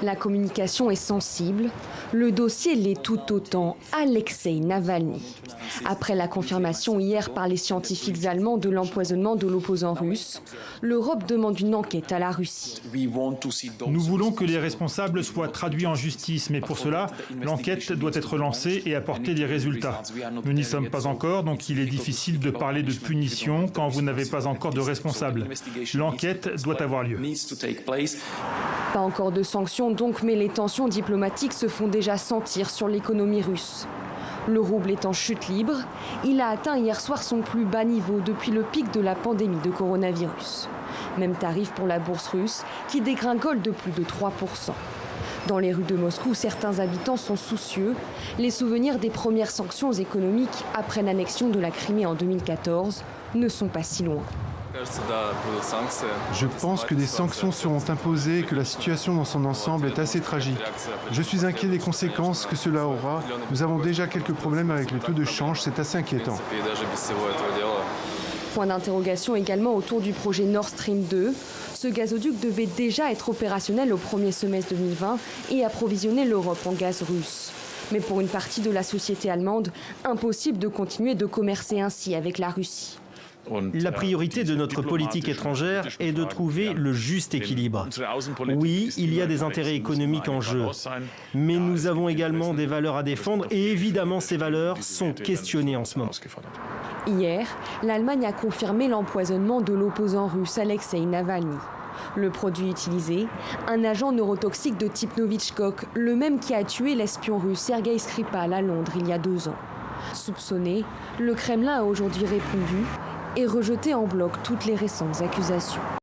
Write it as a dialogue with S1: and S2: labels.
S1: La communication est sensible, le dossier l'est tout autant. Alexeï Navalny. Après la confirmation hier par les scientifiques allemands de l'empoisonnement de l'opposant russe, l'Europe demande une enquête à la Russie.
S2: Nous voulons que les responsables soient traduits en justice, mais pour cela, l'enquête doit être lancée et apporter des résultats. Nous n'y sommes pas encore, donc il est difficile de parler de punition quand vous n'avez pas encore de responsables. L'enquête doit avoir lieu.
S1: Pas encore de sanctions donc, mais les tensions diplomatiques se font déjà sentir sur l'économie russe. Le rouble est en chute libre, il a atteint hier soir son plus bas niveau depuis le pic de la pandémie de coronavirus. Même tarif pour la bourse russe qui dégringole de plus de 3%. Dans les rues de Moscou, certains habitants sont soucieux. Les souvenirs des premières sanctions économiques après l'annexion de la Crimée en 2014 ne sont pas si loin.
S3: Je pense que des sanctions seront imposées et que la situation dans son ensemble est assez tragique. Je suis inquiet des conséquences que cela aura. Nous avons déjà quelques problèmes avec le taux de change, c'est assez inquiétant.
S1: Point d'interrogation également autour du projet Nord Stream 2. Ce gazoduc devait déjà être opérationnel au premier semestre 2020 et approvisionner l'Europe en gaz russe. Mais pour une partie de la société allemande, impossible de continuer de commercer ainsi avec la Russie.
S4: La priorité de notre politique étrangère est de trouver le juste équilibre. Oui, il y a des intérêts économiques en jeu, mais nous avons également des valeurs à défendre et évidemment ces valeurs sont questionnées en ce moment.
S1: Hier, l'Allemagne a confirmé l'empoisonnement de l'opposant russe Alexeï Navalny. Le produit utilisé, un agent neurotoxique de type Novichok, le même qui a tué l'espion russe Sergei Skripal à Londres il y a 2 ans. Soupçonné, le Kremlin a aujourd'hui répondu et rejeté en bloc toutes les récentes accusations.